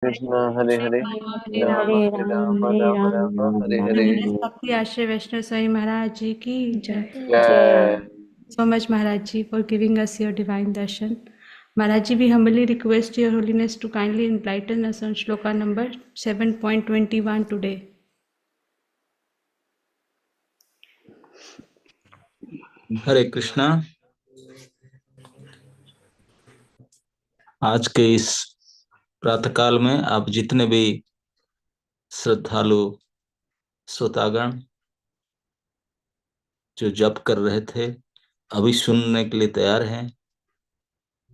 कृष्ण हरे हरे हरे राम राम हरे राम हरे राम राम राम राम हरे राम हरे। हरे भक्ति आश्रय वैष्णव स्वामी महाराज जी की जय। जय। So much Maharaj ji for giving us your divine darshan. Maharaj ji, we humbly request your holiness to kindly enlighten us on shloka number 7.21 today. हरे कृष्णा। आज के इस प्रातःकाल में आप जितने भी श्रद्धालु श्रोतागण जो जप कर रहे थे, अभी सुनने के लिए तैयार हैं।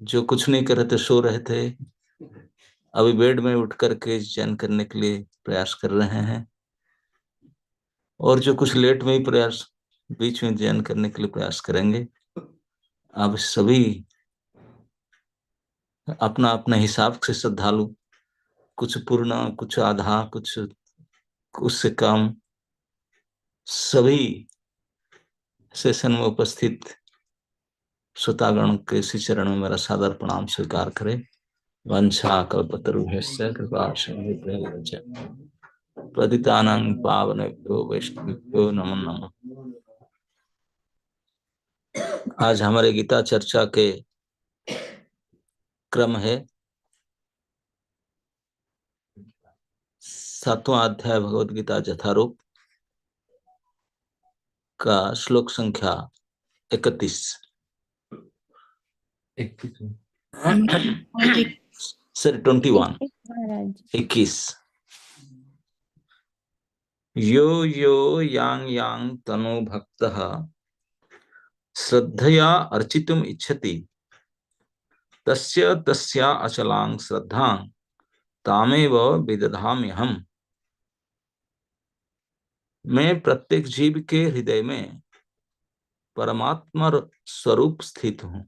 जो कुछ नहीं कर रहे थे, सो रहे थे, अभी बेड में उठ करके जन करने के लिए प्रयास कर रहे हैं। और जो कुछ लेट में ही प्रयास बीच में जन करने के लिए प्रयास करेंगे। आप सभी अपना अपने हिसाब से श्रद्धालु, कुछ पूर्ण, कुछ आधा, कुछ उससे कम, सभी सेशन में उपस्थित श्रोतागण के इसी चरण में मेरा सादर प्रणाम स्वीकार करें। वंशा कल्पतरुभ्यश्च कृपा सिंधुभ्यश्च पतितानां पावनेभ्यो वैष्णवेभ्यो नमो नमः। आज हमारे गीता चर्चा के क्रम है 7वां अध्याय भगवद गीता यथारूप का श्लोक संख्या 31। सॉरी 21, 21। यो यो यांग यांग तनो भक्तः श्रद्धया अर्चितुम इच्छति तस्य तस्या अचलां श्रद्धां तामेव विदधाम्यहम्। मैं प्रत्येक जीव के हृदय में परमात्मा स्वरूप स्थित हूं।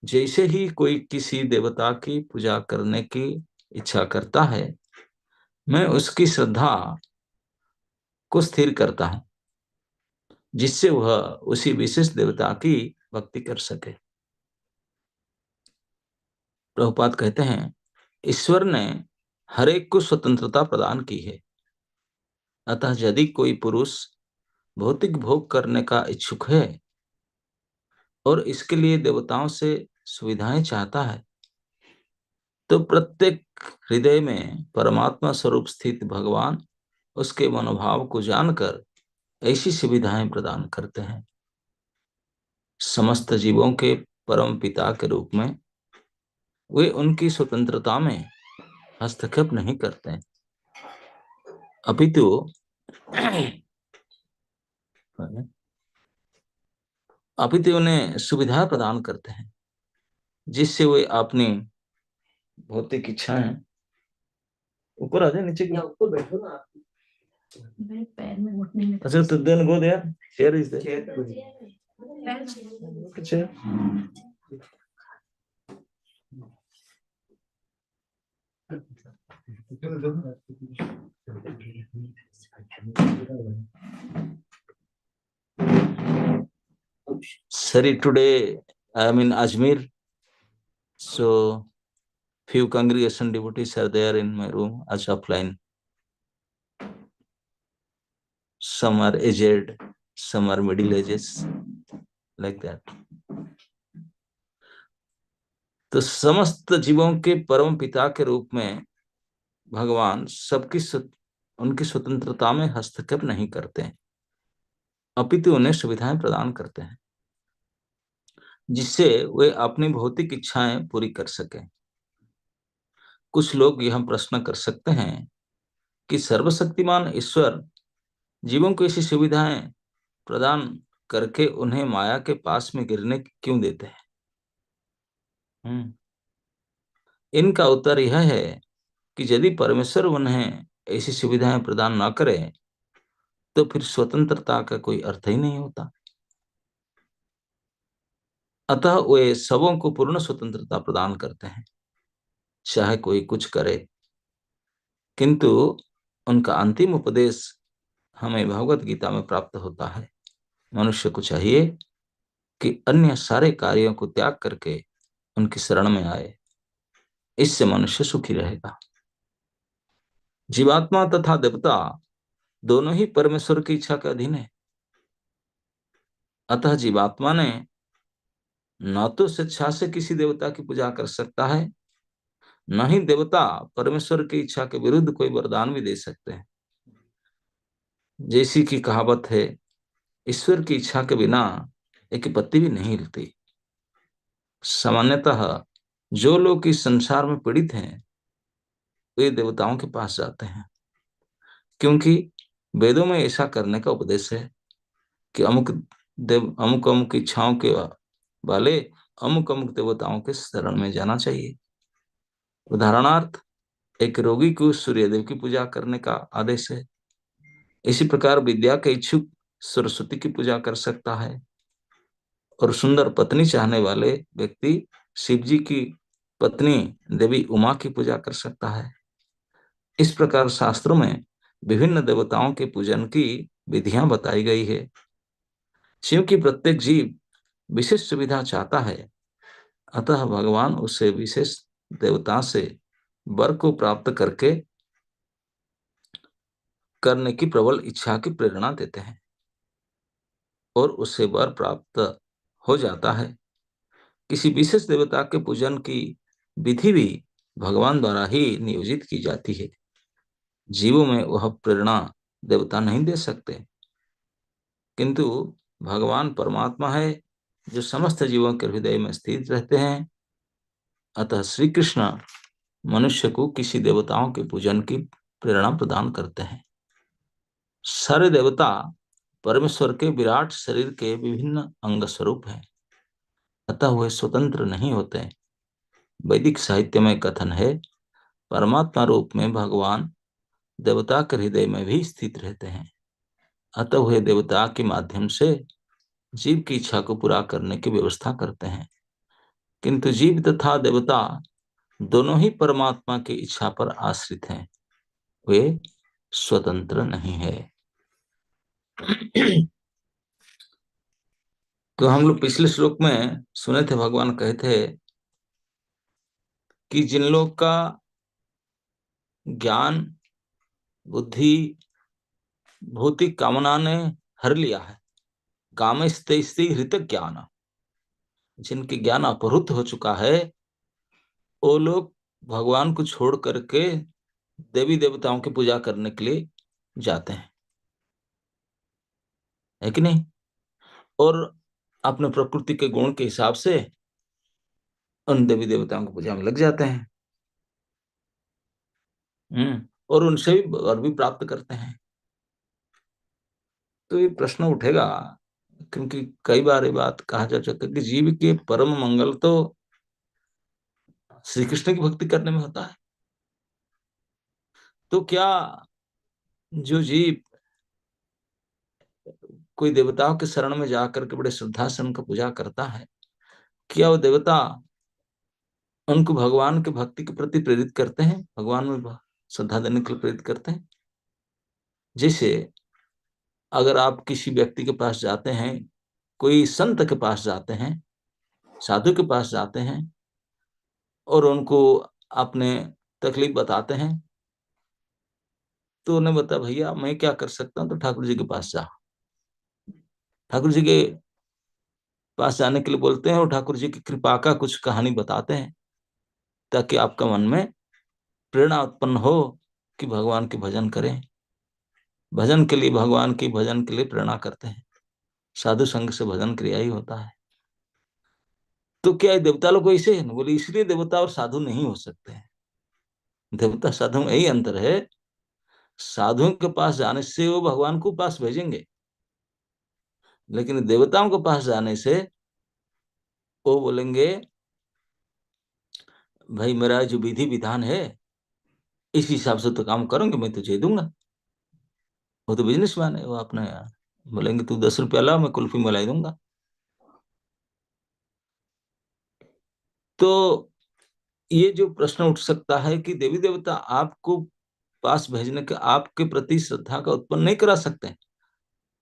जैसे ही कोई किसी देवता की पूजा करने की इच्छा करता है, मैं उसकी श्रद्धा को स्थिर करता हूं, जिससे वह उसी विशेष देवता की भक्ति कर सके। प्रभुपाद कहते हैं, ईश्वर ने हर एक को स्वतंत्रता प्रदान की है। अतः यदि कोई पुरुष भौतिक भोग करने का इच्छुक है और इसके लिए देवताओं से सुविधाएं चाहता है, तो प्रत्येक हृदय में परमात्मा स्वरूप स्थित भगवान उसके मनोभाव को जानकर ऐसी सुविधाएं प्रदान करते हैं। समस्त जीवों के परम पिता के रूप में वे उनकी स्वतंत्रता में हस्तक्षेप नहीं करते, अपितु उन्हें सुविधा प्रदान करते हैं, जिससे वे अपनी भौतिक इच्छाएं। ऊपर आ जाए, नीचे क्या ऊपर बैठो ना। मेरे पैर में घुटने में। अच्छा, तो then go there, chair is there. Chair. Sorry, today I am in Ajmer, so few congregation devotees are there in my room as offline. Some are aged, some are middle ages, like that. तो समस्त जीवों के परम पिता के रूप में भगवान सबकी उनकी स्वतंत्रता में हस्तक्षेप नहीं करते, अपितु उन्हें सुविधाएं प्रदान करते हैं, जिससे वे अपनी भौतिक इच्छाएं पूरी कर सकें। कुछ लोग यह प्रश्न कर सकते हैं कि सर्वशक्तिमान ईश्वर जीवों को ऐसी सुविधाएं प्रदान करके उन्हें माया के पास में गिरने क्यों देते हैं? इनका उत्तर यह है कि यदि परमेश्वर उन्हें ऐसी सुविधाएं प्रदान न करे तो फिर स्वतंत्रता का कोई अर्थ ही नहीं होता। अतः वे सबों को पूर्ण स्वतंत्रता प्रदान करते हैं, चाहे कोई कुछ करे। किंतु उनका अंतिम उपदेश हमें भगवत गीता में प्राप्त होता है। मनुष्य को चाहिए कि अन्य सारे कार्यों को त्याग करके उनकी शरण में आए इससे मनुष्य सुखी रहेगा। जीवात्मा तथा देवता दोनों ही परमेश्वर की इच्छा के अधीन है। अतः जीवात्मा ने न तो स्वेच्छा से किसी देवता की पूजा कर सकता है, न ही देवता परमेश्वर की इच्छा के विरुद्ध कोई वरदान भी दे सकते हैं। जैसी की कहावत है, ईश्वर की इच्छा के बिना एक पत्ती भी नहीं हिलती। सामान्यतः जो लोग इस संसार में पीड़ित हैं वे देवताओं के पास जाते हैं, क्योंकि वेदों में ऐसा करने का उपदेश है कि अमुक अमुक इच्छाओं के वाले अमुक अमुक देवताओं के शरण में जाना चाहिए। उदाहरणार्थ, एक रोगी को सूर्यदेव की पूजा करने का आदेश है। इसी प्रकार विद्या के इच्छुक सरस्वती की पूजा कर सकता है, और सुंदर पत्नी चाहने वाले व्यक्ति शिव जी की पत्नी देवी उमा की पूजा कर सकता है। इस प्रकार शास्त्रों में विभिन्न देवताओं के पूजन की विधियां बताई गई है। शिव की प्रत्येक जीव विशेष सुविधा चाहता है, अतः भगवान उसे विशेष देवता से वर को प्राप्त करने की प्रबल इच्छा की प्रेरणा देते हैं, और उससे वर प्राप्त हो जाता है। किसी विशेष देवता के पूजन की विधि भी भगवान द्वारा ही नियोजित की जाती है। जीवों में वह प्रेरणा देवता नहीं दे सकते, किंतु भगवान परमात्मा है जो समस्त जीवों के हृदय में स्थित रहते हैं। अतः श्री कृष्ण मनुष्य को किसी देवताओं के पूजन की प्रेरणा प्रदान करते हैं। सारे देवता परमेश्वर के विराट शरीर के विभिन्न अंग स्वरूप हैं, अतः वे स्वतंत्र नहीं होते। वैदिक साहित्य में कथन है, परमात्मा रूप में भगवान देवता के हृदय में भी स्थित रहते हैं, अतः वे देवता के माध्यम से जीव की इच्छा को पूरा करने की व्यवस्था करते हैं। किंतु जीव तथा देवता दोनों ही परमात्मा की इच्छा पर आश्रित हैं, वे स्वतंत्र नहीं है। तो हम लोग पिछले श्लोक में सुने थे, भगवान कहे थे कि जिन लोग का ज्ञान बुद्धि भौतिक कामना ने हर लिया है, कामस्ते हृत ज्ञान, जिनके ज्ञान अपहृत हो चुका है, वो लोग भगवान को छोड़ करके देवी देवताओं की पूजा करने के लिए जाते हैं, है कि नहीं? और अपने प्रकृति के गुण के हिसाब से उन देवी देवताओं की पूजा में लग जाते हैं। और उनसे भी वर भी प्राप्त करते हैं। तो ये प्रश्न उठेगा, क्योंकि कई बार ये बात कहा जा चुका है कि जीव के परम मंगल तो श्री कृष्ण की भक्ति करने में होता है। तो क्या जो जीव कोई देवताओं के शरण में जाकर के बड़े श्रद्धा से उनका पूजा करता है, क्या वो देवता उनको भगवान के भक्ति के प्रति प्रेरित करते हैं, भगवान में श्रद्धा देने के लिए प्रेरित करते हैं? जैसे अगर आप किसी व्यक्ति के पास जाते हैं, कोई संत के पास जाते हैं, साधु के पास जाते हैं, और उनको अपने तकलीफ बताते हैं, तो उन्हें बता, भैया मैं क्या कर सकता हूँ, तो ठाकुर जी के पास जा। ठाकुर जी के पास जाने के लिए बोलते हैं, और ठाकुर जी की कृपा का कुछ कहानी बताते हैं, ताकि आपका मन में प्रेरणा उत्पन्न हो कि भगवान के भजन करें। भजन के लिए, भगवान की भजन के लिए प्रेरणा करते हैं। साधु संग से भजन क्रिया ही होता है। तो क्या ये देवता लोग ऐसे है? बोले इसलिए देवता और साधु नहीं हो सकते हैं। देवता साधु में यही अंतर है, साधुओं के पास जाने से वो भगवान को पास भेजेंगे, लेकिन देवताओं के पास जाने से वो बोलेंगे, भाई मेरा जो विधि विधान है इस हिसाब से तो काम करोगे, मैं तुझे दूंगा। वो तो बिजनेसमैन है, वो अपने बोलेंगे तू 10 रुपया ला, मैं कुल्फी मलाई दूंगा। तो ये जो प्रश्न उठ सकता है कि देवी देवता आपको पास भेजने के आपके प्रति श्रद्धा का उत्पन्न नहीं करा सकते,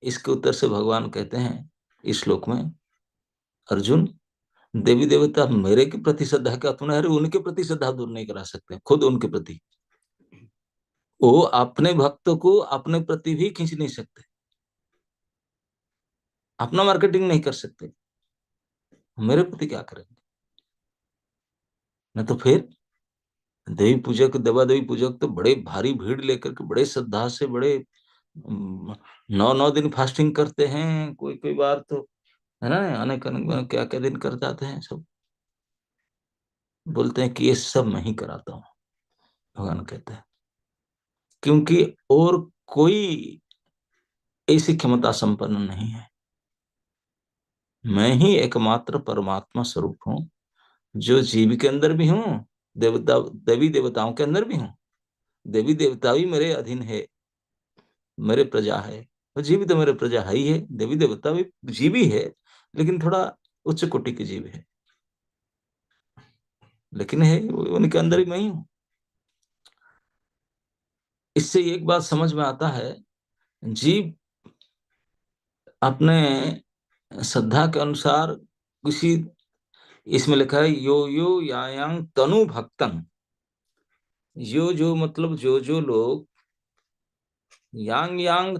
इसके उत्तर से भगवान कहते हैं इस श्लोक में, अर्जुन देवी देवता मेरे के प्रति श्रद्धा का तुमने, अरे उनके प्रति श्रद्धा दूर नहीं करा सकते, खुद उनके प्रति। वो अपने भक्तों को अपने प्रति भी खींच नहीं सकते, अपना मार्केटिंग नहीं कर सकते, मेरे प्रति क्या करेंगे? न तो फिर देवी पूजक, देवा देवी पूजक तो बड़े भारी भीड़ लेकर के बड़े श्रद्धा से, बड़े 9 9 दिन फास्टिंग करते हैं, कोई कोई बार तो, है ना, अनेक अनेक क्या क्या दिन कर जाते हैं सब। बोलते हैं कि ये सब मैं ही कराता हूँ, भगवान कहते हैं, क्योंकि और कोई ऐसी क्षमता संपन्न नहीं है। मैं ही एकमात्र परमात्मा स्वरूप हूँ, जो जीव के अंदर भी हूँ, देवता देवी देवताओं के अंदर भी हूँ। देवी देवता भी मेरे अधीन है, मेरे प्रजा है, तो जीव तो मेरे प्रजा है ही है। देवी देवता भी जीव ही है, लेकिन थोड़ा उच्च कोटि के जीव है, लेकिन है उनके अंदर ही मैं ही हूँ। इससे एक बात समझ में आता है, जीव अपने श्रद्धा के अनुसार किसी, इसमें लिखा है यो यो यायांग तनु भक्तंग, यो जो मतलब जो जो लोग, यांग यांग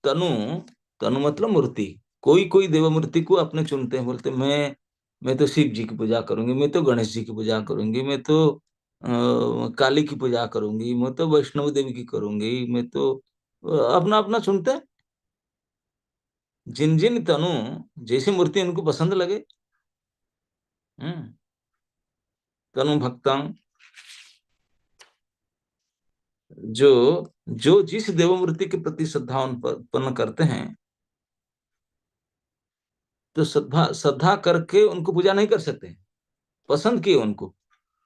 तनु, तनु मतलब मूर्ति, कोई कोई देव मूर्ति को अपने चुनते हैं, बोलते मैं तो शिव जी की पूजा करूंगी, मैं तो गणेश जी की पूजा करूंगी, मैं तो काली की पूजा करूंगी, मैं तो वैष्णव देवी की करूंगी, मैं तो अपना अपना चुनते हैं। जिन जिन तनु, जैसी मूर्ति उनको पसंद लगे। हम्म। तनु भक्तंग, जो जो जिस देव मूर्ति के प्रति श्रद्धा उत्पन्न करते हैं, तो श्रद्धा श्रद्धा करके उनको पूजा नहीं कर सकते, पसंद किए उनको,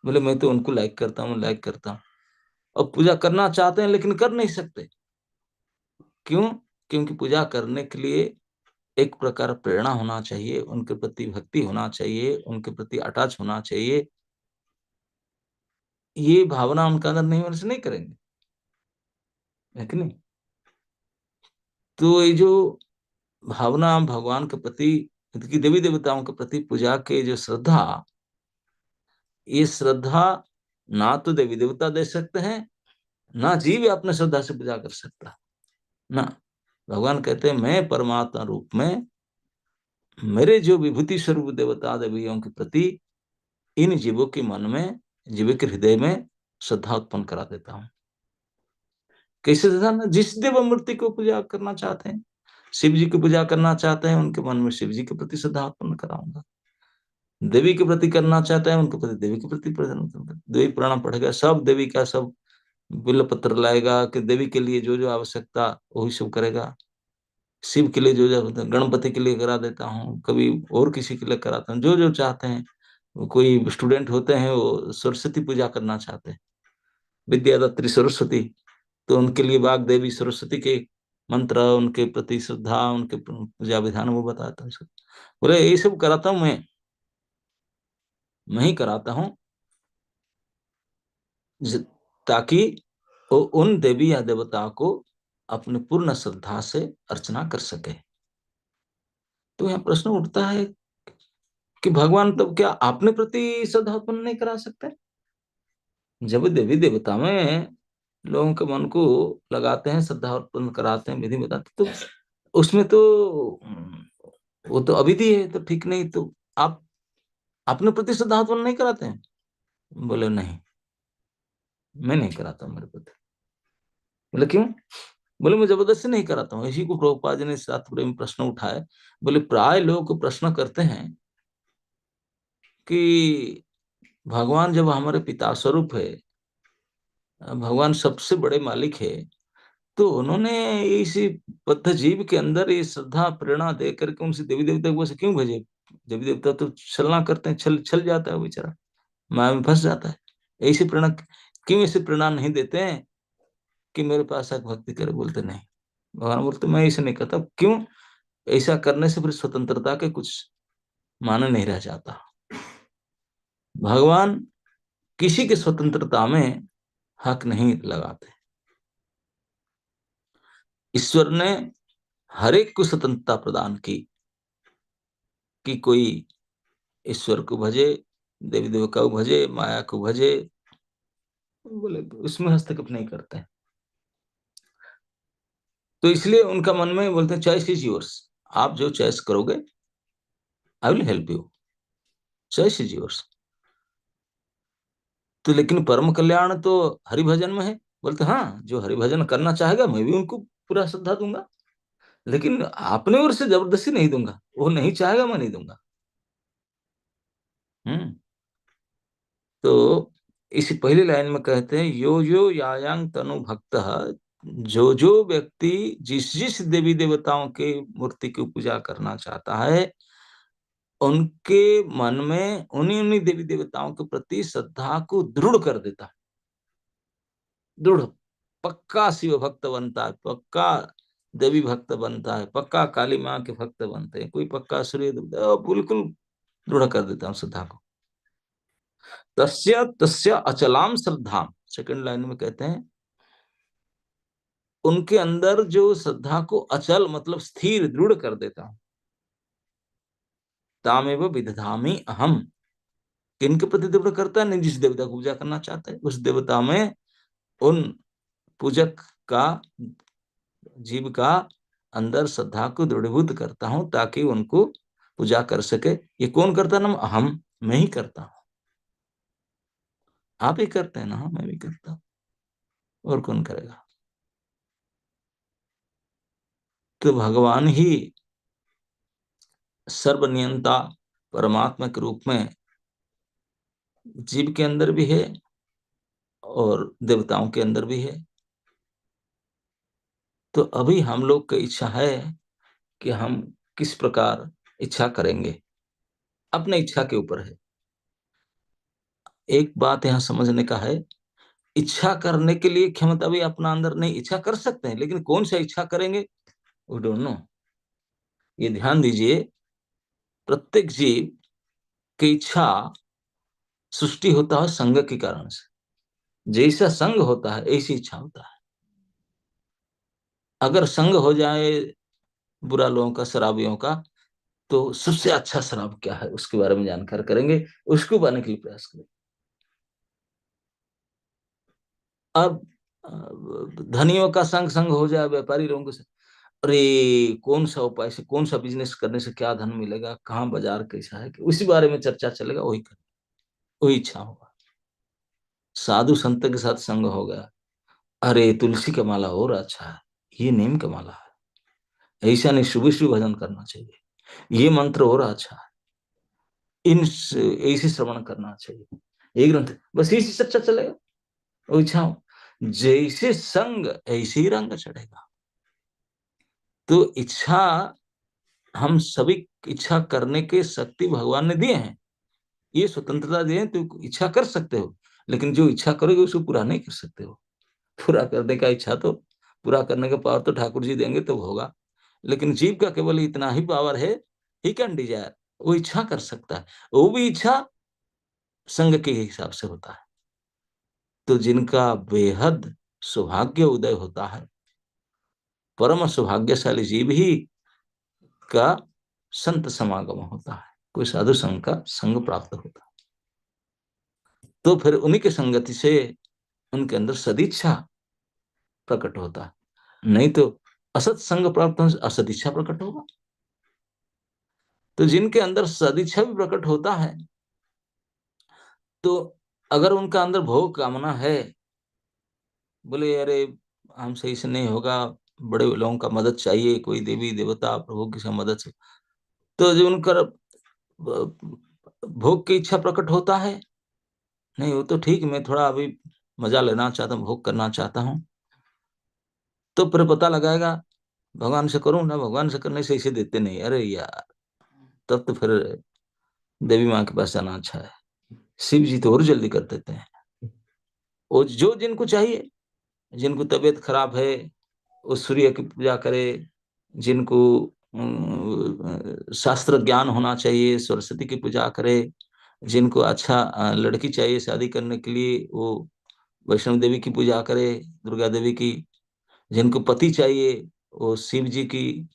बोले मैं तो उनको लाइक करता हूँ, लाइक करता हूँ। अब पूजा करना चाहते हैं लेकिन कर नहीं सकते, क्यों? क्योंकि पूजा करने के लिए एक प्रकार प्रेरणा होना चाहिए, उनके प्रति भक्ति होना चाहिए, उनके प्रति अटैच होना चाहिए। ये भावना उनका अंदर नहीं होने से नहीं करेंगे, है कि नहीं? तो ये जो भावना भगवान के प्रति, की देवी देवताओं के प्रति पूजा के जो श्रद्धा, ये श्रद्धा ना तो देवी देवता दे सकते हैं, ना जीव अपने श्रद्धा से पूजा कर सकता ना। भगवान कहते हैं मैं परमात्मा रूप में, मेरे जो विभूति स्वरूप देवता देवियों के प्रति इन जीवों के मन में, जीवों के हृदय में श्रद्धा उत्पन्न करा देता हूँ। कैसे श्रद्धा? ना जिस देव मूर्ति को पूजा करना चाहते हैं, शिव जी की पूजा करना चाहते हैं, उनके मन में शिव जी के प्रति श्रद्धा उत्पन्न कराऊंगा। देवी के प्रति करना चाहता है, उनके प्रति देवी के प्रति देवी पुराण पढ़ेगा, सब देवी का, सब बिल्व पत्र लाएगा कि देवी के लिए जो जो आवश्यकता वही सब करेगा। शिव के लिए जो जो, गणपति के लिए करा देता हूँ, कभी और किसी के लिए कराता हूँ, जो जो चाहते हैं। कोई स्टूडेंट होते हैं वो सरस्वती पूजा करना चाहते हैं, विद्यादात्री सरस्वती, तो उनके लिए वाग देवी सरस्वती के मंत्र, उनके प्रति श्रद्धा, उनके पूजा विधान वो बताता हूँ। बोले ये सब कराता हूँ मैं ही कराता हूँ, ताकि वो उन देवी या देवता को अपने पूर्ण श्रद्धा से अर्चना कर सके। तो यहाँ प्रश्न उठता है कि भगवान तब क्या अपने प्रति श्रद्धा उत्पन्न नहीं करा सकते? जब देवी देवता में लोगों के मन को लगाते हैं, श्रद्धा उत्पन्न कराते हैं, विधि बताते, तो उसमें तो वो तो अविधि है, तो ठीक नहीं, तो आप अपने प्रति श्रद्धा उत्पन्न नहीं कराते हैं? बोले नहीं, मैं नहीं कराता हूँ मेरे प्रति। बोले क्यों? बोले मैं जबरदस्ती नहीं कराता हूँ। इसी को प्रभुपाद जी ने शास्त्र में प्रश्न उठाए। बोले प्राय लोग प्रश्न करते हैं कि भगवान जब हमारे पिता स्वरूप है, भगवान सबसे बड़े मालिक है, तो उन्होंने इसी बद्ध जीव के अंदर ये श्रद्धा प्रेरणा दे करके उनसे देवी देवता को क्यों भेजे? देवी देवता तो छलना करते हैं, छल छल जाता है बेचारा, माया में फंस जाता है। ऐसी प्रेरणा क्यों, ऐसी प्रेरणा नहीं देते हैं कि मेरे पास आकर भक्ति करे? बोलते नहीं। भगवान बोलते मैं ऐसे नहीं करता। क्यों? ऐसा करने से फिर स्वतंत्रता के कुछ माने नहीं रह जाता। भगवान किसी की स्वतंत्रता में हक नहीं लगाते। ईश्वर ने हर एक को स्वतंत्रता प्रदान की कि कोई ईश्वर को भजे, देवी देवता को भजे, माया को भजे, बोले उसमें हस्तक्षेप नहीं करते हैं। तो इसलिए उनका मन में बोलते हैं चॉइस इज योर्स, आप जो चॉइस करोगे I will help you, choice is yours. तो लेकिन परम कल्याण तो हरिभजन में है। बोलते हाँ, जो हरिभजन करना चाहेगा मैं भी उनको पूरा श्रद्धा दूंगा, लेकिन अपने ओर से जबरदस्ती नहीं दूंगा, वो नहीं चाहेगा मैं नहीं दूंगा। हम्म। तो इसी पहली लाइन में कहते हैं यो यो यायांग तनु भक्त, जो जो व्यक्ति जिस जिस देवी देवताओं के मूर्ति की पूजा करना चाहता है, उनके मन में उन्हीं उन्हीं देवी देवताओं के प्रति श्रद्धा को दृढ़ कर देता है। दृढ़, पक्का शिव भक्त बनता है, पक्का देवी भक्त बनता है, पक्का काली माँ के भक्त बनते हैं, कोई पक्का सूर्य देवता, बिल्कुल दृढ़ कर देता हूं श्रद्धा को। तस्य तस्य अचलाम श्रद्धा, सेकंड लाइन में कहते हैं उनके अंदर जो श्रद्धा को अचल मतलब स्थिर दृढ़ कर देता हूं। तामेव विदधामि अहम, किनके प्रति दृढ़ करता है? नहीं, जिस देवता को पूजा करना चाहता है उस देवता में उन पूजक का, जीव का अंदर श्रद्धा को दृढ़ीभूत करता हूं ताकि उनको पूजा कर सके। ये कौन करता है ना? हम, मैं ही करता हूं। आप ही करते हैं ना? हाँ, मैं भी करता हूं, और कौन करेगा? तो भगवान ही सर्वनियंता परमात्मा के रूप में जीव के अंदर भी है और देवताओं के अंदर भी है। तो अभी हम लोग की इच्छा है कि हम किस प्रकार इच्छा करेंगे, अपने इच्छा के ऊपर है। एक बात यहां समझने का है, इच्छा करने के लिए क्षमता भी अपना अंदर नहीं, इच्छा कर सकते हैं लेकिन कौन सा इच्छा करेंगे वी डोंट नो। ये ध्यान दीजिए, प्रत्येक जीव की इच्छा सृष्टि होता है संग के कारण से, जैसा संग होता है ऐसी इच्छा होता है। अगर संग हो जाए बुरा लोगों का, शराबियों का, तो सबसे अच्छा शराब क्या है उसके बारे में जानकार करेंगे, उसको पाने के लिए प्रयास करेंगे। अब धनियों का संग संग हो जाए, व्यापारी लोगों के संग, अरे कौन सा उपाय से, कौन सा बिजनेस करने से क्या धन मिलेगा, कहाँ बाजार कैसा है, उसी बारे में चर्चा चलेगा, वही कर, वही इच्छा होगा। साधु संत के साथ संग हो गया, अरे तुलसी का माला और अच्छा है, ये नीम का माला है, ऐसा नहीं, सुबह सुबह भजन करना चाहिए, ये मंत्र और अच्छा है, इन ऐसे श्रवण करना चाहिए, ये ग्रंथ, बस इसी चर्चा चलेगा, वो इच्छा हो। जैसे संग ऐसे ही रंग चढ़ेगा। तो इच्छा, हम सभी इच्छा करने के शक्ति भगवान ने दिए हैं, ये स्वतंत्रता दिए हैं, तो इच्छा कर सकते हो, लेकिन जो इच्छा करोगे उसको पूरा नहीं कर सकते हो। पूरा करने का इच्छा तो, पूरा करने का पावर तो ठाकुर जी देंगे तो होगा, लेकिन जीव का केवल इतना ही पावर है, ही कैन डिजायर, वो इच्छा कर सकता है, वो भी इच्छा संग के हिसाब से होता है। तो जिनका बेहद सौभाग्य उदय होता है, परम सौभाग्यशाली जीव ही का संत समागम होता है, कोई साधु संघ का संग प्राप्त होता है। तो फिर उन्हीं के संगति से उनके अंदर सदिच्छा प्रकट होता है, नहीं तो असत संग प्राप्त होने से असदिच्छा प्रकट होगा। तो जिनके अंदर सदिच्छा भी प्रकट होता है, तो अगर उनका अंदर भोग कामना है, बोले अरे हमसे इसे नहीं होगा, बड़े लोगों का मदद चाहिए, कोई देवी देवता प्रभु की मदद से, तो जो उनका भोग की इच्छा प्रकट होता है, नहीं वो तो ठीक, मैं थोड़ा अभी मजा लेना चाहता हूँ, भोग करना चाहता हूँ, तो फिर पता लगाएगा भगवान से करूं ना, भगवान से करने से इसे देते नहीं, अरे यार, तब तो फिर देवी माँ के पास जाना अच्छा है। शिव जी तो और जल्दी कर देते हैं। वो जो जिनको चाहिए, जिनको तबीयत खराब है वो सूर्य की पूजा करे, जिनको शास्त्र ज्ञान होना चाहिए सरस्वती की पूजा करे, जिनको अच्छा लड़की चाहिए शादी करने के लिए वो वैष्णव देवी की पूजा करे, दुर्गा देवी की, जिनको पति चाहिए वो शिव जी की,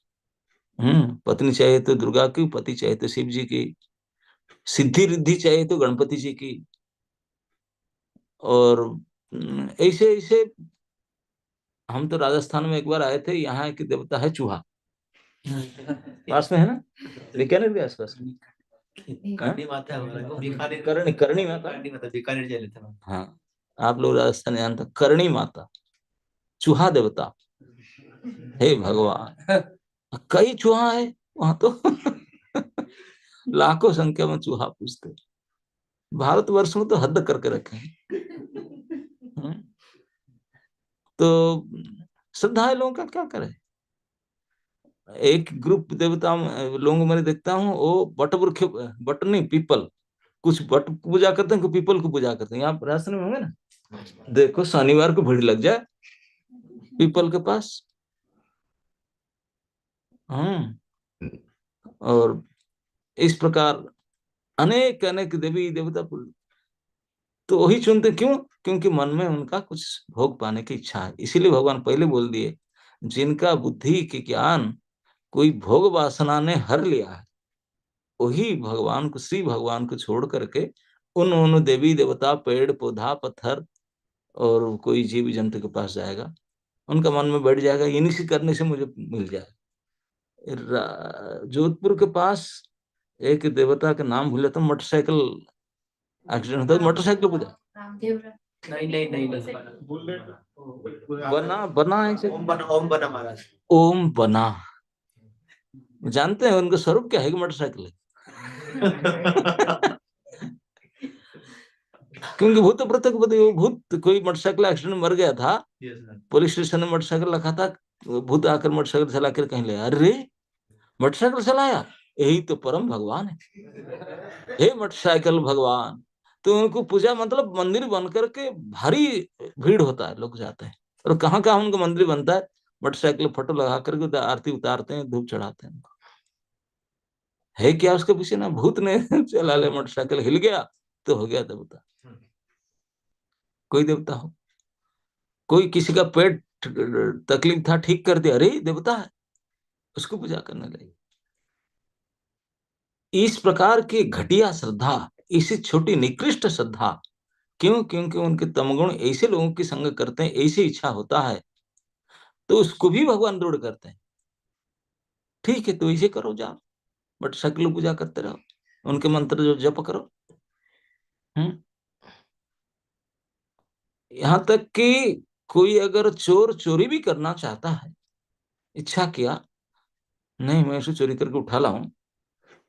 पत्नी चाहिए तो दुर्गा की, पति चाहिए तो शिव जी की। सिद्धि रिद्धि चाहिए तो गणपति जी की। और ऐसे ऐसे हम तो राजस्थान में एक बार आए थे, यहाँ एक देवता है चूहा, पास में है ना, बीकानेर के आसपास। करणी माता है हमारा, बीकानेर करणी, करणी माता, करणी माता बीकानेर चले थे। हाँ, आप लोग राजस्थान जानते, करणी माता, चूहा देवता। हे भगवान, कई चूहा है वहां तो। लाखों संख्या में चूहा पूछते। भारतवर्ष में तो हद करके रखे हैं। तो श्रद्धा है लोगों का, क्या करे। एक ग्रुप देवता लोगों को मैंने देखता हूँ, वो बट वृक्ष, बट नहीं, पीपल, कुछ बट पूजा करते हैं, कुछ पीपल को पूजा करते हैं। यहाँ राजस्थान में होंगे ना, देखो शनिवार को भीड़ लग जाए पीपल के पास। और इस प्रकार अनेक अनेक देवी देवता, तो वही चुनते। क्यों? क्योंकि मन में उनका कुछ भोग पाने की इच्छा है। इसीलिए भगवान पहले बोल दिए, जिनका बुद्धि के ज्ञान कोई भोग वासना ने हर लिया है, वही भगवान को, श्री भगवान को छोड़ करके उन देवी देवता, पेड़ पौधा, पत्थर और कोई जीव जंतु के पास जाएगा। उनका मन में बैठ जाएगा, इन्हीं से करने से मुझे मिल जाए। जोधपुर के पास एक देवता का नाम भूल जाता हूँ, मोटरसाइकिल एक्सीडेंट होता है, मोटरसाइकिल पूजा, नहीं नहीं नहीं बना बना है, ओम बना, ओम बना महाराज, ओम बना। जानते हैं उनका स्वरूप क्या है कि मोटरसाइकिल है। क्योंकि भूत प्रत्यक्ष, भूत, कोई मोटरसाइकिल एक्सीडेंट मर गया था, पुलिस स्टेशन में मोटरसाइकिल रखा था, भूत आकर मोटरसाइकिल चला कर कहीं ले, अरे मोटरसाइकिल चलाया, यही तो परम भगवान है, हे मोटरसाइकिल भगवान। तो उनको पूजा, मतलब मंदिर बन करके भारी भीड़ होता है, लोग जाते हैं। और कहाँ कहाँ उनका मंदिर बनता है, मोटरसाइकिल फोटो लगा करके आरती उतारते हैं, धूप चढ़ाते हैं। है क्या उसके पीछे ना, भूत ने चला ले मोटरसाइकिल, हिल गया तो हो गया देवता। कोई देवता हो, कोई किसी का पेट तकलीफ था, ठीक कर दिया, अरे देवता है, उसको पूजा करने लगे। इस प्रकार की घटिया श्रद्धा, इसी छोटी निकृष्ट श्रद्धा, क्यों? क्योंकि उनके तमगुण ऐसे लोगों की संग करते हैं, ऐसी इच्छा होता है, तो उसको भी भगवान दृढ़ करते हैं। ठीक है, तो इसे करो, जाओ बट शक्ल पूजा करते रहो, उनके मंत्र जो जप करो। हम्म यहाँ तक कि कोई अगर चोर चोरी भी करना चाहता है, इच्छा किया, नहीं मैं इसे चोरी करके उठा लाऊं,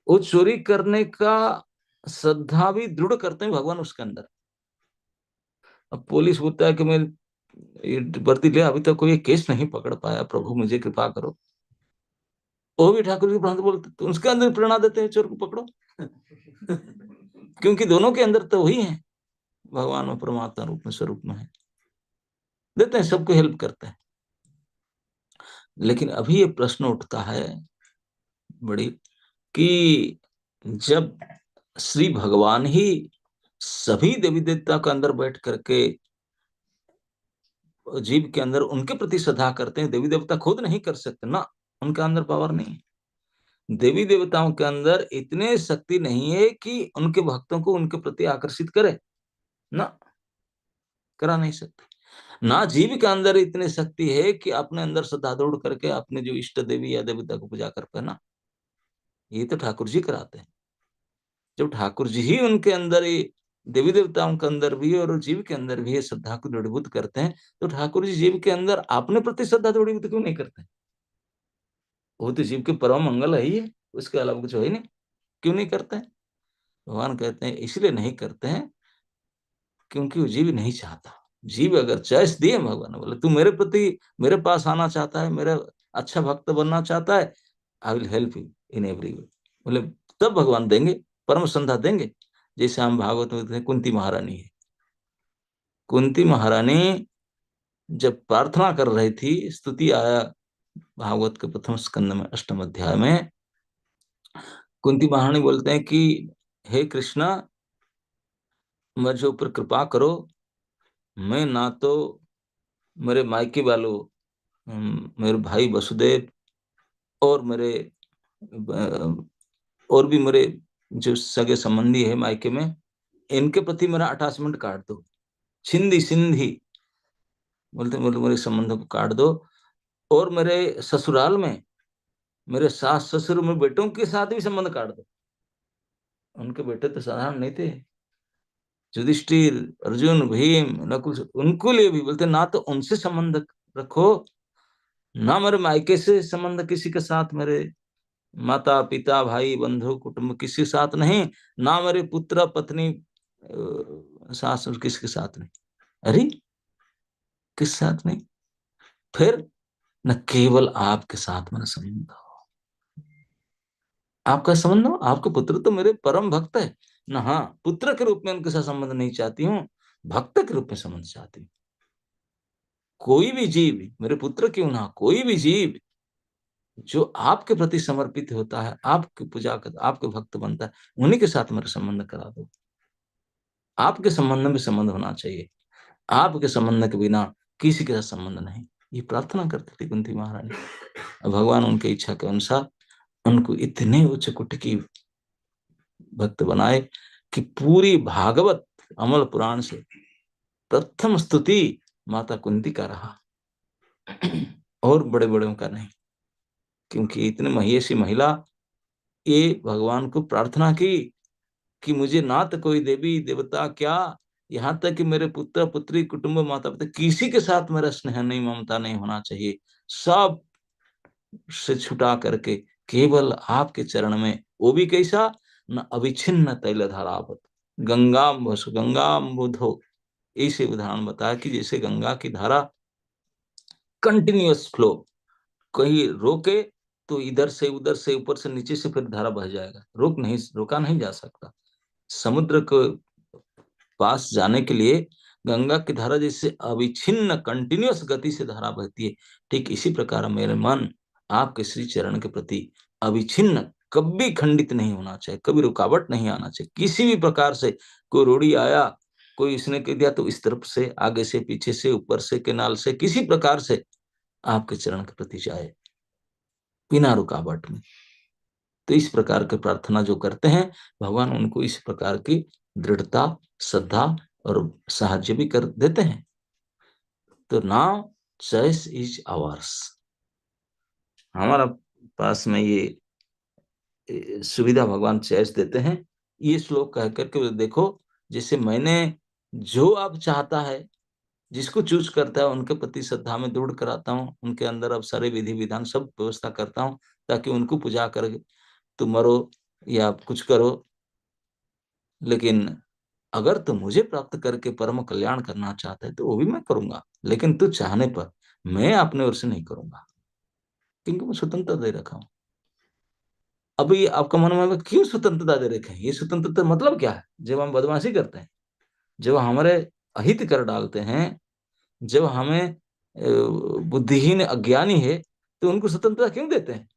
वो चोरी करने का श्रद्धा भी दृढ़ करते हैं भगवान उसके अंदर। अब पुलिस बोलता है कि मैं ये वर्दी ले, अभी तक कोई केस नहीं पकड़ पाया, प्रभु मुझे कृपा करो, वो भी ठाकुर जी प्रणा बोलते, तो उसके अंदर प्रेरणा देते हैं, चोर को पकड़ो। क्योंकि दोनों के अंदर तो वही है, भगवान और परमात्मा रूप में, स्वरूप में है, देते हैं, सबको हेल्प करते हैं। लेकिन अभी ये प्रश्न उठता है बड़ी, कि जब श्री भगवान ही सभी देवी देवता के अंदर बैठ करके जीव के अंदर उनके प्रति श्रद्धा करते हैं, देवी देवता खुद नहीं कर सकते ना, उनके अंदर पावर नहीं है। देवी देवताओं के अंदर इतने शक्ति नहीं है कि उनके भक्तों को उनके प्रति आकर्षित करे ना, करा नहीं सकते। ना जीव के अंदर इतनी शक्ति है कि अपने अंदर श्रद्धा दौड़ करके अपने जो इष्ट देवी या देवता को पूजा कर पाए ना, ये तो ठाकुर जी कराते हैं। जब ठाकुर जी ही उनके अंदर ये देवी देवताओं के अंदर भी और जीव के अंदर भी ये श्रद्धा को दृढ़ीभूत करते हैं, तो ठाकुर जी जीव के अंदर अपने प्रति श्रद्धा दृढ़ीभूत क्यों नहीं करते? वो तो जीव के परम मंगल है ही है, उसके अलावा कुछ है ही नहीं, क्यों नहीं करते हैं? भगवान कहते हैं इसलिए नहीं करते हैं क्योंकि वो जीव नहीं चाहता। जीव अगर चॉइस दिए, भगवान बोले तू मेरे प्रति, मेरे पास आना चाहता है, मेरा अच्छा भक्त बनना चाहता है, I will help you in every way, बोले तब भगवान देंगे, परम संध्या देंगे। जैसे हम भागवत में देखते हैं, कुंती महारानी है, कुंती महारानी जब प्रार्थना कर रही थी, स्तुति आया भागवत के प्रथम स्कंद में, अष्टम अध्याय में, कुंती महारानी बोलते हैं कि हे कृष्णा, मुझे ऊपर कृपा करो, मैं ना तो मेरे मायके वालों, मेरे भाई वसुदेव और मेरे और भी मेरे जो सगे संबंधी है मायके में, इनके प्रति मेरा अटैचमेंट काट दो, छिंदी सिंधी बोलते बोलते मेरे संबंधों को काट दो। और मेरे ससुराल में मेरे सास ससुर में बेटों के साथ भी संबंध काट दो। उनके बेटे तो साधारण नहीं थे, युधिष्ठिर, अर्जुन, भीम, नकुल, उनको लिए भी बोलते ना तो उनसे संबंध रखो, ना मेरे मायके से संबंध किसी के साथ, मेरे माता पिता भाई बंधु कुटुंब किसी के साथ नहीं, ना मेरे पुत्र पत्नी सास किसके साथ नहीं। अरे किस साथ नहीं? फिर न केवल आपके साथ मेरा संबंध हो, आपका संबंध हो, आपके पुत्र तो मेरे परम भक्त है ना। हाँ, पुत्र के रूप में उनके साथ संबंध नहीं चाहती हूँ, भक्त के रूप में संबंध चाहती हूँ। कोई भी जीव, मेरे पुत्र क्यों ना, कोई भी जीव जो आपके प्रति समर्पित होता है, आपकी पूजा करता, आपके भक्त बनता है, उन्हीं के साथ मेरा संबंध करा दो। आपके संबंध में संबंध होना चाहिए, आपके संबंध के बिना किसी के साथ संबंध नहीं। ये प्रार्थना करती थी कुंती महारानी। भगवान उनकी इच्छा के अनुसार उनको इतने उच्च कोटि की भक्त बनाए कि पूरी भागवत अमल पुराण से प्रथम स्तुति माता कुंती का रहा, और बड़े बड़े का नहीं। क्योंकि इतने महिषी महिला ये भगवान को प्रार्थना की कि मुझे ना तो कोई देवी देवता क्या, यहाँ तक कि मेरे पुत्र पुत्री कुटुंब माता पिता किसी के साथ मेरा स्नेह नहीं, ममता नहीं होना चाहिए, सब से छुटा करके केवल आपके चरण में, वो भी कैसा, न अविच्छिन्न तैल धारावत गंगाम्बुधो। ऐसे उदाहरण बताया कि जैसे गंगा की धारा कंटिन्यूअस फ्लो, कहीं रोके तो इधर से उधर से ऊपर से नीचे से फिर धारा बह जाएगा, रोका नहीं जा सकता। समुद्र को पास जाने के लिए गंगा की धारा जैसे अविच्छिन्न कंटिन्यूअस गति से धारा बहती है, ठीक इसी प्रकार मेरे मन आपके श्री चरण के प्रति अविच्छिन्न, कभी खंडित नहीं होना चाहिए, कभी रुकावट नहीं आना चाहिए किसी भी प्रकार से। कोई रोड़ी आया, कोई इसने कह दिया तो इस तरफ से, आगे से, पीछे से, ऊपर से, केनाल से, किसी प्रकार से आपके चरण के प्रति जाए बिना रुकावट में। तो इस प्रकार की प्रार्थना जो करते हैं, भगवान उनको इस प्रकार की दृढ़ता, श्रद्धा और साहाय्य भी कर देते हैं। तो नाउ चॉइस इज आवर्स, हमारा पास में ये सुविधा भगवान चॉइस देते हैं। ये श्लोक कह करके देखो, जैसे मैंने जो अब चाहता है, जिसको चूज करता है उनके प्रति श्रद्धा में दृढ़ कराता हूँ, उनके अंदर अब सारे विधि विधान सब व्यवस्था करता हूँ, ताकि उनको पूजा कर तुम मरो या कुछ करो, लेकिन अगर तू मुझे प्राप्त करके परम कल्याण करना चाहता है तो वो भी मैं करूंगा, लेकिन तू चाहने पर, मैं अपने ओर से नहीं करूंगा, क्योंकि मैं स्वतंत्रता दे रखा हूं। अभी आपका मन में क्यों स्वतंत्रता दे रखे हैं? ये स्वतंत्रता मतलब क्या है? जब हम बदमाशी करते हैं, जब हमारे अहित कर डालते हैं, जब हमें बुद्धिहीन अज्ञानी है, तो उनको स्वतंत्रता क्यों देते हैं?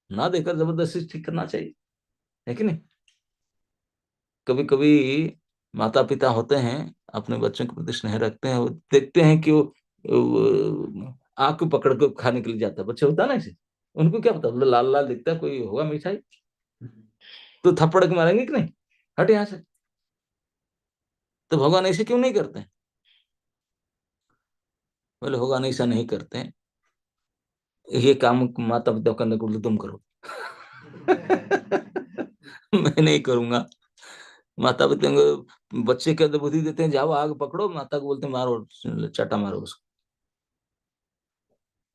ना देकर जबरदस्ती ठीक करना चाहिए, है कि नहीं? कभी कभी माता पिता होते हैं, अपने बच्चों के प्रति स्नेह रखते हैं, वो देखते हैं कि वो आंख को पकड़ के खाने के लिए जाता है, बच्चे होता है ना इसे, उनको क्या पता, मतलब लाल लाल दिखता है, कोई होगा मिठाई, तो थप्पड़ के मारेंगे कि नहीं, हट यहाँ से। तो भगवान ऐसे क्यों नहीं करते हैं? बोले भगवान ऐसा नहीं करते हैं, ये काम माता पिता करने को बोले तुम करो। मैं नहीं करूंगा। माता पिता को बच्चे के बुद्धि देते हैं, जाओ आग पकड़ो, माता को बोलते हैं मारो, चाटा मारो उसको।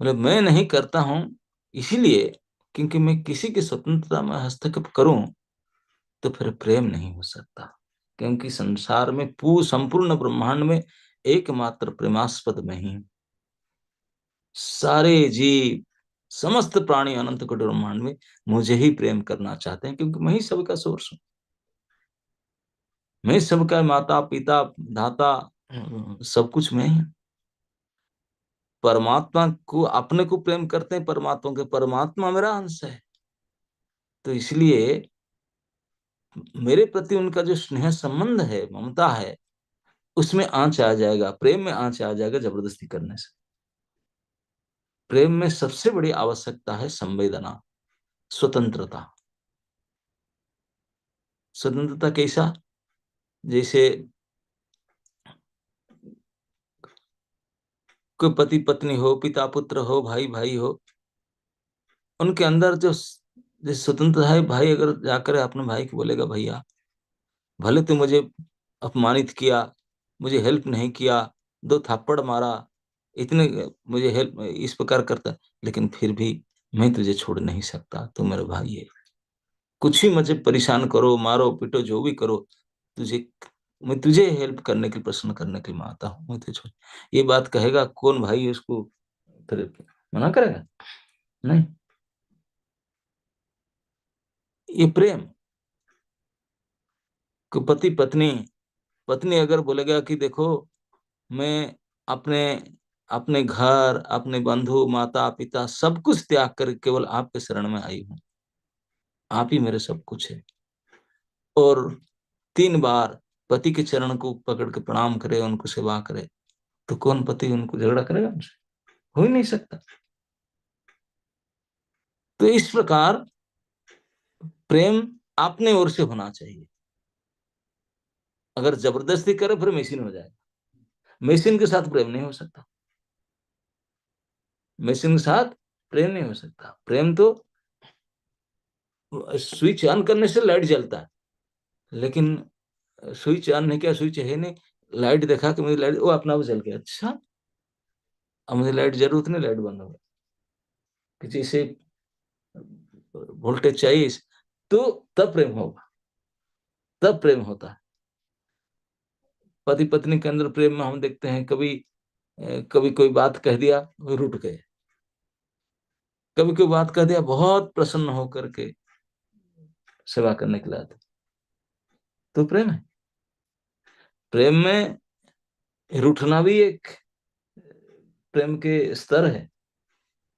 मतलब मैं नहीं करता हूं, इसीलिए क्योंकि मैं किसी की स्वतंत्रता में हस्तक्षेप करूं तो फिर प्रेम नहीं हो सकता। क्योंकि संसार में संपूर्ण ब्रह्मांड में एकमात्र प्रेमास्पद में ही सारे जीव, समस्त प्राणी अनंत कोटि ब्रह्मांड में मुझे ही प्रेम करना चाहते हैं, क्योंकि मैं ही सबका सोर्स हूं, मैं सबका माता पिता दाता, सब कुछ मैं ही। परमात्मा को अपने को प्रेम करते हैं, परमात्मा के, परमात्मा मेरा अंश है, तो इसलिए मेरे प्रति उनका जो स्नेह संबंध है, ममता है, उसमें आंच आ जाएगा, प्रेम में आंच आ जाएगा जबरदस्ती करने से। प्रेम में सबसे बड़ी आवश्यकता है संवेदना, स्वतंत्रता। स्वतंत्रता कैसा? जैसे कोई पति पत्नी हो, पिता पुत्र हो, भाई भाई हो, उनके अंदर जो जैसे स्वतंत्रता है, भाई अगर जाकर अपने भाई को बोलेगा, भैया भले तू मुझे अपमानित किया, मुझे हेल्प नहीं किया, दो थप्पड़ मारा, इतने मुझे हेल्प इस प्रकार करता, लेकिन फिर भी मैं तुझे छोड़ नहीं सकता, तू मेरा भाई है। कुछ ही मुझे परेशान करो, मारो पीटो, जो भी करो, तुझे मैं तुझे हेल्प करने के लिए, प्रश्न करने के लिए मैं आता हूँ, मैं तुझे छोड़। ये बात कहेगा कौन भाई उसको फिर मना करेगा? नहीं। ये प्रेम। कि पति पत्नी, पत्नी अगर बोलेगा कि देखो मैं अपने अपने घर, अपने बंधु, माता पिता सब कुछ त्याग कर केवल आपके शरण में आई हूँ, आप ही मेरे सब कुछ है, और 3 बार पति के चरण को पकड़ के प्रणाम करे, उनको सेवा करे, तो कौन पति उनको झगड़ा करेगा उनसे? हो ही नहीं सकता। तो इस प्रकार प्रेम अपने ओर से होना चाहिए। अगर जबरदस्ती करे फिर मशीन हो जाएगा। मशीन के साथ प्रेम नहीं हो सकता। मशीन के साथ प्रेम नहीं हो सकता। प्रेम तो स्विच ऑन करने से लाइट जलता है, लेकिन स्विच ऑन नहीं किया, स्विच है नहीं, लाइट देखा कि मुझे लाइट, वो अपना आप जल गया, अच्छा अब मुझे लाइट जरूरत नहीं, लाइट बंद हो गई। किसी से वोल्टेज चाहिए तो तब प्रेम होगा, तब प्रेम होता है। पति पत्नी के अंदर प्रेम में हम देखते हैं, कभी कभी कोई बात कह दिया वो रुठ गए, कभी कोई बात कह दिया बहुत प्रसन्न होकर के सेवा करने के लिए आते, तो प्रेम है। प्रेम में रूठना भी एक प्रेम के स्तर है।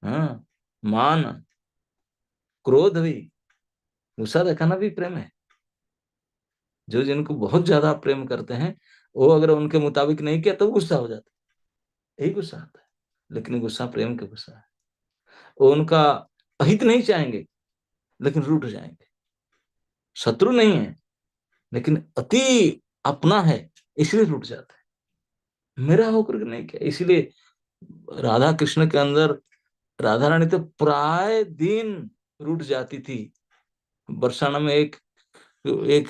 हाँ, मान, क्रोध भी, गुस्सा दिखाना भी प्रेम है। जो जिनको बहुत ज्यादा प्रेम करते हैं, वो अगर उनके मुताबिक नहीं किया तो गुस्सा हो जाता है, यही गुस्सा आता है। लेकिन गुस्सा प्रेम का गुस्सा है। वो उनका अहित नहीं चाहेंगे, लेकिन रूठ जाएंगे। शत्रु नहीं है, लेकिन अति अपना है, इसलिए रूठ जाता है। मेरा होकर के नहीं किया, इसीलिए राधा कृष्ण के अंदर राधा रानी तो प्राय दिन रूठ जाती थी। बरसाना में एक एक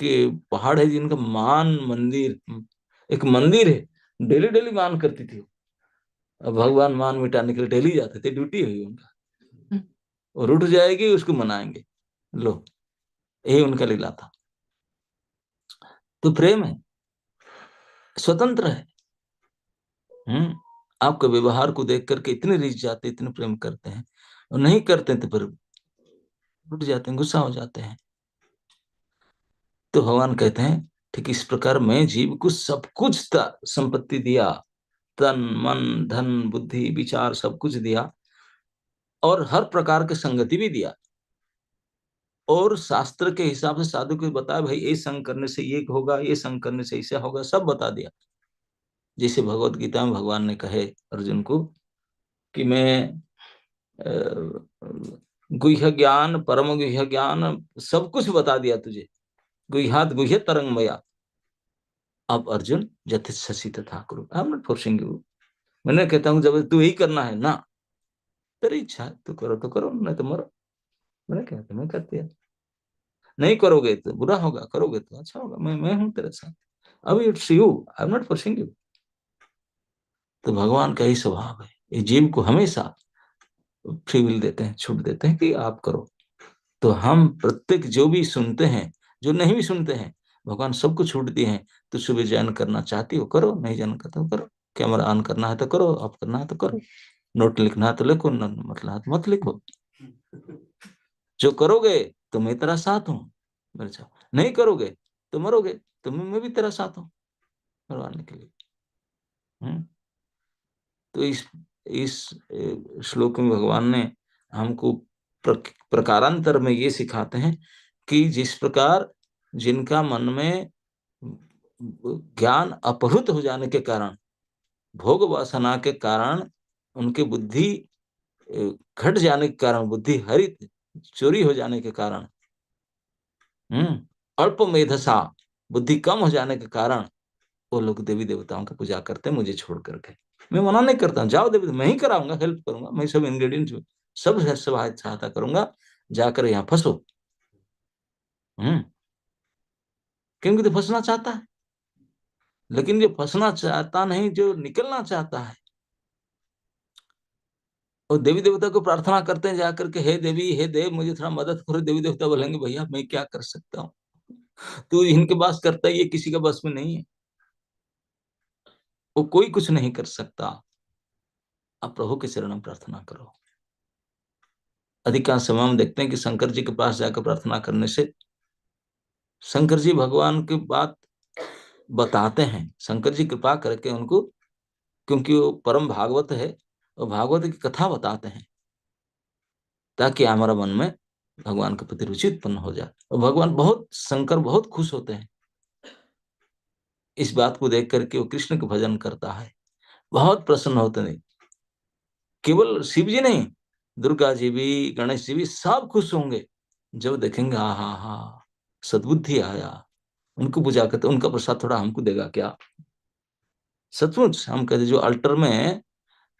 पहाड़ है जिनका मान मंदिर, एक मंदिर है, डेली डेली मान करती थी। अब भगवान मान मिटाने के लिए डेली जाते थे, ड्यूटी हुई उनका। और उठ जाएगी उसको मनाएंगे, लो, यही उनका लीला था। तो प्रेम है, स्वतंत्र है। आपके व्यवहार को देख करके इतने रिझ जाते, इतने प्रेम करते हैं, और नहीं करते तो फिर उठ जाते हैं, गुस्सा हो जाते हैं। तो भगवान कहते हैं ठीक इस प्रकार मैं जीव को सब कुछ संपत्ति दिया, तन मन धन बुद्धि विचार सब कुछ दिया, और हर प्रकार की संगति भी दिया, और शास्त्र के हिसाब से साधु को बताया भाई ये संग करने से ये होगा, ये संग करने से ऐसा होगा, सब बता दिया। जैसे भगवत गीता में भगवान ने कहे अर्जुन को कि मैं गुह्य ज्ञान, परम गुह्य ज्ञान सब कुछ बता दिया तुझे, गुह्यात गुह्य तरंगमया। अब अर्जुन जति शशि तथा करो, I am not forcing you. मैंने कहता हूँ जब तू यही करना है ना, तेरी इच्छा है तू करो तो करो, नहीं तो मरो। मैंने कहता मैं कर दिया, नहीं करोगे तो बुरा होगा, करोगे तो अच्छा होगा, मैं हूं तेरे साथ। अब it's you, I am not forcing you. तो भगवान का ही स्वभाव है, ये जीव को हमेशा फ्री विल देते हैं, छूट देते हैं कि आप करो। तो हम प्रत्येक जो भी सुनते हैं, जो नहीं भी सुनते हैं, भगवान सबको छूट दिए हैं। तो सुबह जैन करना चाहती हो करो, नहीं जैन करते हो करो, कैमरा ऑन करना है तो करो, ऑफ करना है तो करो, नोट लिखना है तो लिखो, मतलब है तो मत लिखो। जो करोगे तो मैं तेरा साथ हूँ, मेरे साथ नहीं करोगे तो मरोगे, तो मैं भी तेरा साथ हूँ मरवाने के लिए। हम्म। तो इस श्लोक में भगवान ने हमको प्रकारांतर में ये सिखाते हैं कि जिस प्रकार जिनका मन में ज्ञान अपहृत हो जाने के कारण, भोग वासना के कारण, उनके बुद्धि घट जाने के कारण, बुद्धि हरित चोरी हो जाने के कारण, अल्प मेधसा, बुद्धि कम हो जाने के कारण वो लोग देवी देवताओं की पूजा करते हैं मुझे छोड़ करके। मैं मना नहीं करता हूँ, जाओ देवी, मैं ही कराऊंगा, हेल्प करूंगा, मैं सब इंग्रेडिएंट्स सब सहायता करूंगा, जाकर यहाँ फंसो। क्योंकि तो फंसना चाहता है, लेकिन जो फंसना चाहता नहीं, जो निकलना चाहता है, और देवी देवता को प्रार्थना करते हैं जाकर के, हे देवी हे देव मुझे थोड़ा मदद करो, देवी देवता बोलेंगे भैया मैं क्या कर सकता हूँ, तू इनके पास करता है, ये किसी का बस में नहीं है, वो कोई कुछ नहीं कर सकता। आप प्रभु के चरण में प्रार्थना करो। अधिकांश समय हम देखते हैं कि शंकर जी के पास जाकर प्रार्थना करने से शंकर जी भगवान की बात बताते हैं, शंकर जी कृपा करके उनको, क्योंकि वो परम भागवत है, और भागवत की कथा बताते हैं ताकि हमारा मन में भगवान के प्रति रुचि उत्पन्न हो जाए। और भगवान बहुत, शंकर बहुत खुश होते हैं इस बात को देख करके, वो कृष्ण का भजन करता है, बहुत प्रसन्न होते हैं। केवल शिव जी नहीं, दुर्गा जी भी, गणेश जी भी सब खुश होंगे जब देखेंगे हा हा हा सद्बुद्धि आया, उनको पूजा करते, उनका प्रसाद थोड़ा हमको देगा क्या। सचमुच हम कहते, जो अल्टर में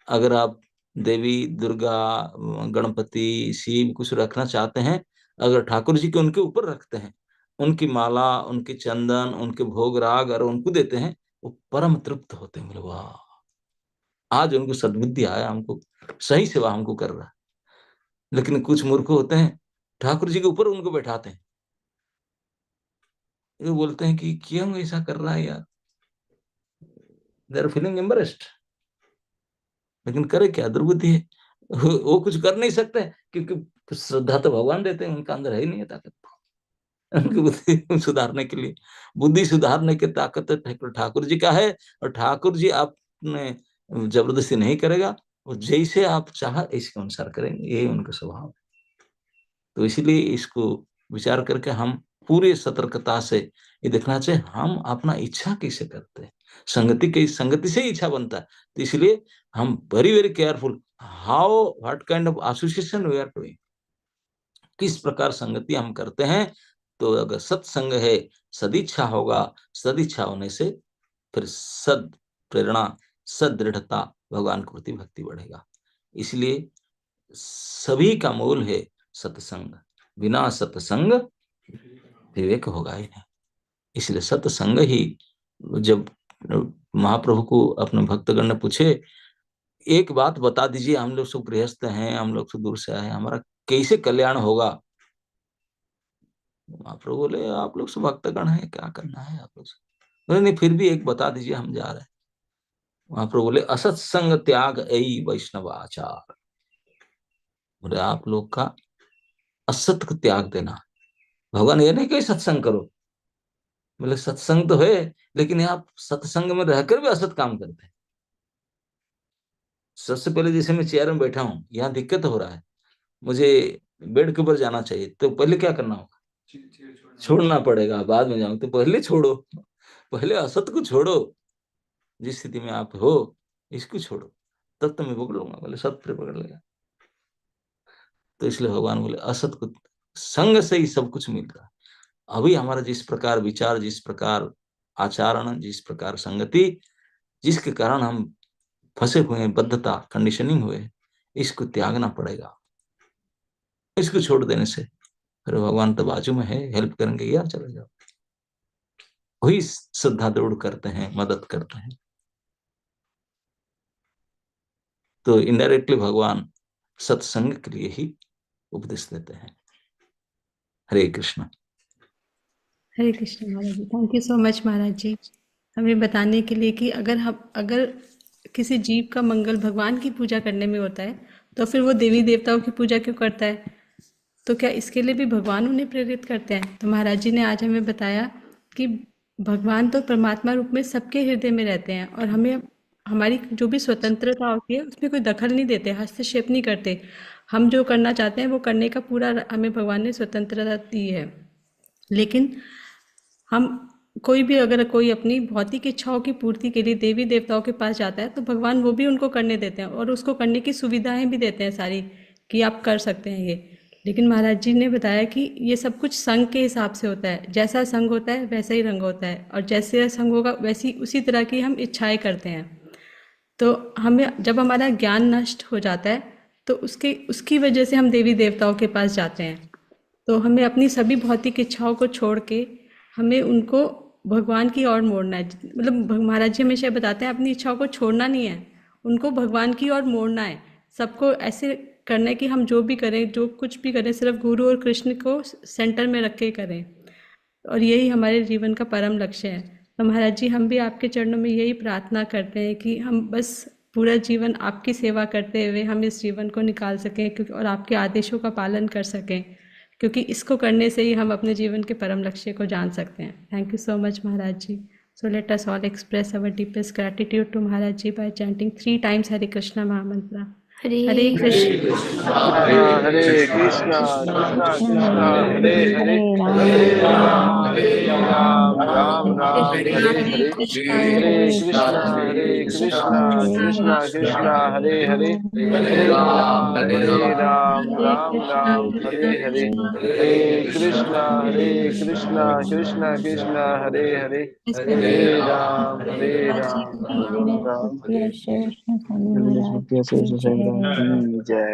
अगर आप देवी दुर्गा, गणपति, शिव कुछ रखना चाहते हैं, अगर ठाकुर जी के उनके ऊपर रखते हैं, उनकी माला, उनके चंदन, उनके भोग राग अगर उनको देते हैं, वो परम तृप्त होते हैं, बोले वाह आज उनको सद्बुद्धि आया, हमको सही सेवा हमको कर रहा है। लेकिन कुछ मूर्ख होते हैं, ठाकुर जी के ऊपर उनको बैठाते हैं, ये बोलते हैं कि क्यों ऐसा कर रहा है यार, दे आर फीलिंग एम्बरेस्ड। लेकिन करे क्या, दुर्बुद्धि है, वो कुछ कर नहीं सकते क्योंकि श्रद्धा तो भगवान देते हैं, उनका अंदर है ही नहीं है ताकत उनकी बुद्धि सुधारने के लिए। बुद्धि सुधारने की ताकत ठाकुर जी का है, और ठाकुर जी आपने जबरदस्ती नहीं करेगा, और जैसे आप चाह इसके अनुसार करेंगे, यही उनका स्वभाव है। तो इसीलिए इसको विचार करके हम पूरे सतर्कता से ये देखना चाहिए हम अपना इच्छा कैसे करते हैं, संगति से ही इच्छा बनता है। तो इसलिए हम very very careful how what kind of association we are doing, किस प्रकार संगति हम करते हैं। तो अगर सत्संग है, सदिच्छा होगा, सदिच्छा होने से फिर सद प्रेरणा, सदृढ़ता, भगवान के प्रति भक्ति बढ़ेगा। इसलिए सभी का मूल है सत्संग, बिना सत्संग विवेक होगा ही नहीं। इसलिए सत्संग ही, जब महाप्रभु को अपने भक्तगण ने पूछे एक बात बता दीजिए, हम लोग सब गृहस्थ हैं, हम लोग सब दूर से आए हैं, हमारा कैसे कल्याण होगा। महाप्रभु बोले आप लोग सब भक्तगण हैं, क्या करना है आप लोग से। बोले नहीं फिर भी एक बता दीजिए, हम जा रहे हैं। महाप्रभु बोले असत्संग त्याग ऐ वैष्णव आचार। बोले आप लोग का असत को त्याग देना। भगवान ये नहीं कहे सत्संग करो, बोले सत्संग तो है, लेकिन आप सत्संग में रहकर भी असत काम करते हैं। सबसे पहले जैसे मैं चेयर में बैठा हूँ, यहाँ दिक्कत हो रहा है, मुझे बेड के ऊपर जाना चाहिए, तो पहले क्या करना होगा, छोड़ना पड़ेगा, बाद में जाऊं, तो पहले छोड़ो, पहले असत को छोड़ो, जिस स्थिति में आप हो इसको छोड़ो, तब तो मैं पकड़ लूंगा। बोले सत्य पकड़ लेगा। तो इसलिए भगवान बोले असत को संग से ही सब कुछ मिल रहा है। अभी हमारा जिस प्रकार विचार, जिस प्रकार आचरण, जिस प्रकार संगति, जिसके कारण हम फंसे हुए हैं, बद्धता, कंडीशनिंग हुए, इसको त्यागना पड़ेगा। इसको छोड़ देने से फिर भगवान तो बाजू में है, हेल्प करेंगे, या चले जाओ, वही श्रद्धा दृढ़ करते हैं, मदद करते हैं। तो इनडायरेक्टली भगवान सत्संग के लिए ही उपदेश देते हैं। हरे कृष्ण। हरे कृष्ण महाराज जी, thank you so much Maharaj जी, हमें बताने के लिए कि अगर किसी जीव का मंगल भगवान की पूजा करने में होता है, तो फिर वो देवी देवताओं की पूजा क्यों करता है? तो क्या इसके लिए भी भगवान उन्हें प्रेरित करते हैं? तो महाराज जी ने आज हमें बताया कि भगवान तो परमात्मा रूप में सबके हृदय में रहते हैं, और हमें हमारी जो भी स्वतंत्रता होती है उसमें कोई दखल नहीं देते, हस्तक्षेप नहीं करते। हम जो करना चाहते हैं वो करने का पूरा हमें भगवान ने स्वतंत्रता दी है। लेकिन हम कोई भी अगर कोई अपनी भौतिक इच्छाओं की पूर्ति के लिए देवी देवताओं के पास जाता है, तो भगवान वो भी उनको करने देते हैं, और उसको करने की सुविधाएं भी देते हैं सारी, कि आप कर सकते हैं ये। लेकिन महाराज जी ने बताया कि ये सब कुछ संग के हिसाब से होता है, जैसा संग होता है वैसा ही रंग होता है, और जैसे संग होगा वैसी उसी तरह की हम इच्छाएं करते हैं। तो हमें जब हमारा ज्ञान नष्ट हो जाता है तो उसके उसकी वजह से हम देवी देवताओं के पास जाते हैं। तो हमें अपनी सभी भौतिक इच्छाओं को छोड़ के हमें उनको भगवान की ओर मोड़ना है। मतलब महाराज जी हमेशा बताते हैं अपनी इच्छाओं को छोड़ना नहीं है, उनको भगवान की ओर मोड़ना है। सबको ऐसे करना है कि हम जो भी करें, जो कुछ भी करें, सिर्फ गुरु और कृष्ण को सेंटर में रख के करें, और यही हमारे जीवन का परम लक्ष्य है। तो महाराज जी हम भी आपके चरणों में यही प्रार्थना करते हैं कि हम बस पूरा जीवन आपकी सेवा करते हुए हम इस जीवन को निकाल सकें, क्योंकि और आपके आदेशों का पालन कर सकें, क्योंकि इसको करने से ही हम अपने जीवन के परम लक्ष्य को जान सकते हैं। Thank you so much Maharaj ji. So let us all express our deepest gratitude to Maharaj ji by chanting 3 times Hare Krishna महामंत्र। हरे कृष्ण हरे कृष्णा कृष्णा कृष्णा हरे हरे, हरे राम राम राम हरे हरे, हरे कृष्णा कृष्णा कृष्णा हरे हरे, हरे राम राम हरे हरे, हरे कृष्णा कृष्णा कृष्णा हरे हरे, हरे राम राम राम हरे। श्री कृष्ण स्वामी महाराज की जय। जय।